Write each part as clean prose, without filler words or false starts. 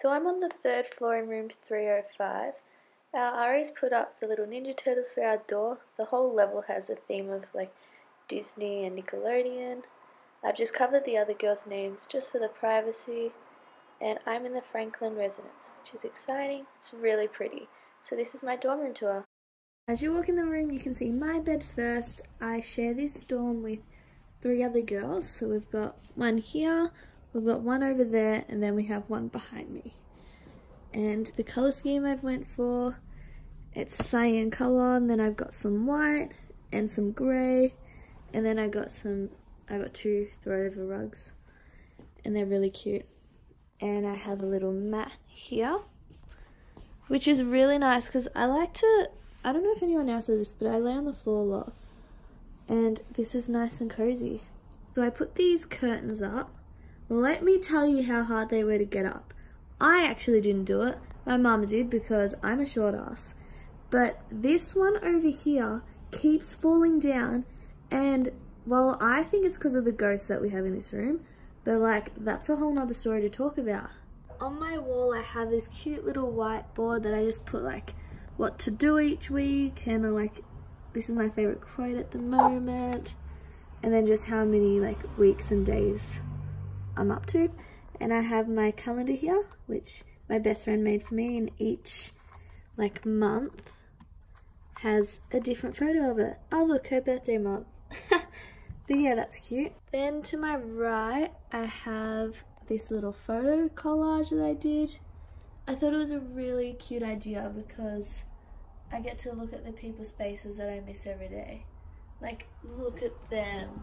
So I'm on the 3rd floor in room 305. Ari's put up the little Ninja Turtles for our door. The whole level has a theme of like Disney and Nickelodeon. I've just covered the other girls' names just for the privacy. And I'm in the Franklin residence, which is exciting. It's really pretty. So this is my dorm room tour. As you walk in the room, you can see my bed first. I share this dorm with 3 other girls. So we've got one here, we've got one over there, and then we have one behind me. And the colour scheme I've went for, it's cyan colour, and then I've got some white and some grey, and then I got 2 throw-over rugs, and they're really cute. And I have a little mat here, which is really nice because I like to, I don't know if anyone else does this, but I lay on the floor a lot, and this is nice and cozy. So I put these curtains up. Let me tell you how hard they were to get up. I actually didn't do it. My mum did because I'm a short ass. But this one over here keeps falling down, and well, I think it's because of the ghosts that we have in this room, but like that's a whole nother story to talk about. On my wall I have this cute little whiteboard that I just put like what to do each week, and this is my favorite quote at the moment, and then just how many like weeks and days I'm up to. And I have my calendar here, which my best friend made for me, and each like month has a different photo of it. Oh look, her birthday month. But yeah, that's cute. Then to my right I have this little photo collage that I did. I thought it was a really cute idea because I get to look at the people's faces that I miss every day. Like, look at them.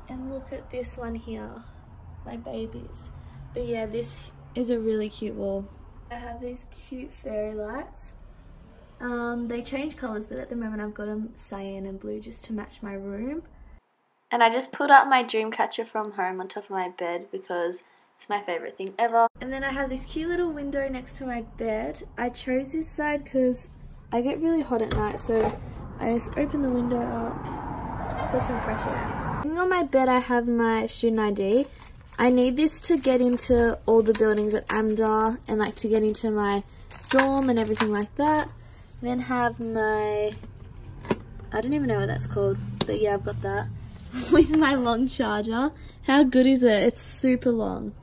And look at this one here. My babies. But yeah, this is a really cute wall. I have these cute fairy lights. They change colours, but at the moment I've got them cyan and blue just to match my room. And I just put up my dream catcher from home on top of my bed because it's my favourite thing ever. And then I have this cute little window next to my bed. I chose this side because I get really hot at night, so I just open the window up for some fresh air. On my bed I have my student ID. I need this to get into all the buildings at AMDA and like to get into my dorm and everything like that. Then have my, I don't even know what that's called, but yeah, I've got that. With my long charger. How good is it? It's super long.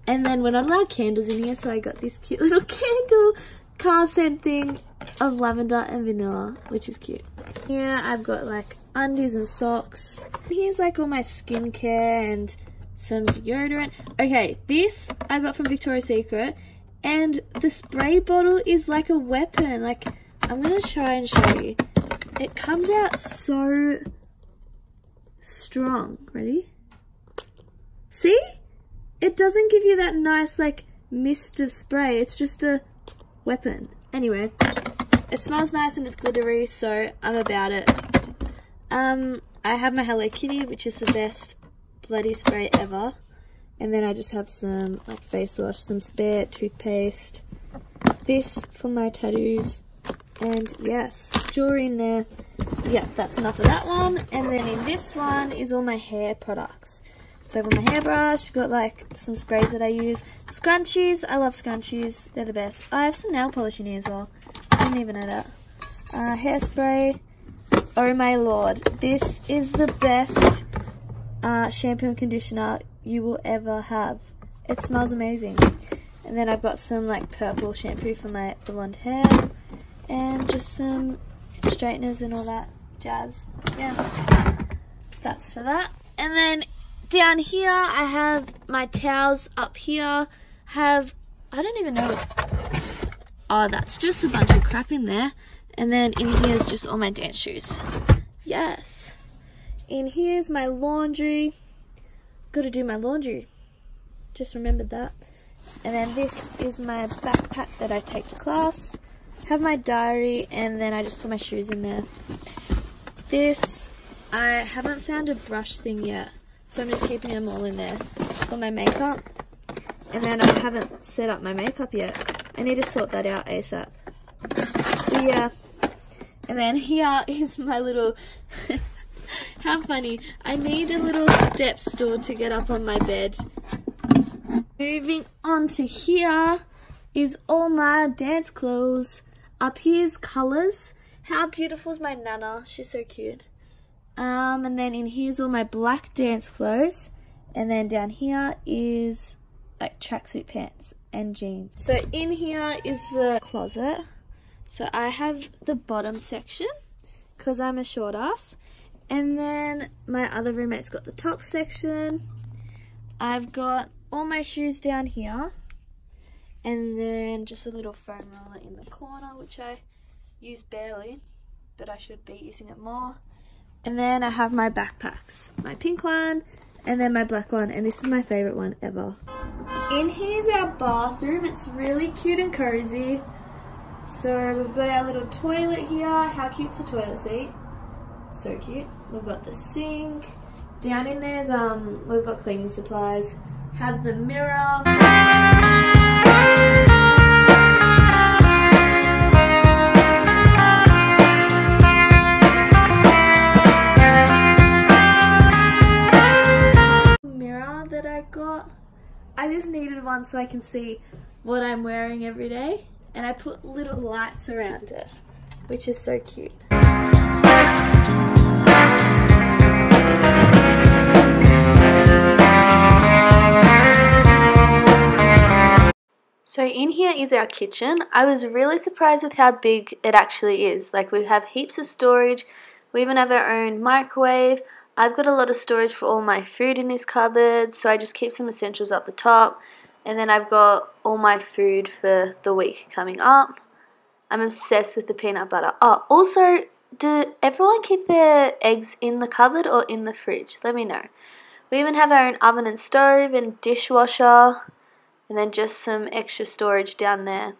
And then we're not allowed candles in here, so I got this cute little candle car scent thing of lavender and vanilla, which is cute. Here I've got like undies and socks. Here's like all my skincare and some deodorant. Okay, this I got from Victoria's Secret, and the spray bottle is like a weapon. Like, I'm gonna try and show you. It comes out so strong. Ready? See? It doesn't give you that nice like mist of spray. It's just a weapon. Anyway, it smells nice and it's glittery, so I'm about it. I have my Hello Kitty, which is the best bloody spray ever, and then I just have some like face wash, some spare toothpaste, this for my tattoos, and yes, jewelry in there. Yeah, that's enough of that one. And then in this one is all my hair products. So I've got my hairbrush, got like some sprays that I use, scrunchies. I love scrunchies, they're the best. I have some nail polish in here as well, I didn't even know that. Hairspray. Oh my lord, this is the best shampoo and conditioner you will ever have. It smells amazing. And then I've got some like purple shampoo for my blonde hair, and just some straighteners and all that jazz. Yeah, that's for that. And then down here I have my towels. Up here I don't even know, oh, that's just a bunch of crap in there. And then in here is just all my dance shoes. Yes. In here's my laundry. Gotta do my laundry. Just remembered that. And then this is my backpack that I take to class. Have my diary, and then I just put my shoes in there. This, I haven't found a brush thing yet, so I'm just keeping them all in there for my makeup. And then I haven't set up my makeup yet. I need to sort that out ASAP. But yeah. And then here is my little, how funny, I need a little step stool to get up on my bed. Moving on to here is all my dance clothes. Up here's colours. How beautiful is my Nana? She's so cute. And then in here's all my black dance clothes. And then down here is like tracksuit pants and jeans. So in here is the closet. So I have the bottom section because I'm a short ass. And then my other roommate's got the top section. I've got all my shoes down here. And then just a little foam roller in the corner, which I use barely, but I should be using it more. And then I have my backpacks, my pink one, and then my black one, and this is my favorite one ever. In here's our bathroom. It's really cute and cozy. So we've got our little toilet here. How cute's the toilet seat? So cute. We've got the sink. Down in there's we've got cleaning supplies. Have the mirror. That I got. I just needed one so I can see what I'm wearing every day, and I put little lights around it, which is so cute. So in here is our kitchen. I was really surprised with how big it actually is. Like, we have heaps of storage. We even have our own microwave. I've got a lot of storage for all my food in this cupboard, so I just keep some essentials up the top. And then I've got all my food for the week coming up. I'm obsessed with the peanut butter. Oh, also, do everyone keep their eggs in the cupboard or in the fridge? Let me know. We even have our own oven and stove and dishwasher, and then just some extra storage down there.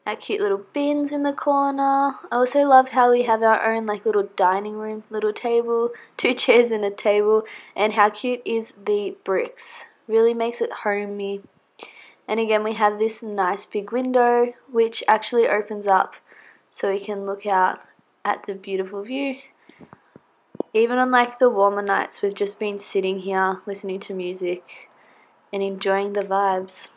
Our cute little bins in the corner. I also love how we have our own like little dining room, little table, 2 chairs and a table, and how cute is the bricks. Really makes it homey. And again, we have this nice big window which actually opens up so we can look out at the beautiful view. Even on like the warmer nights, we've just been sitting here listening to music and enjoying the vibes.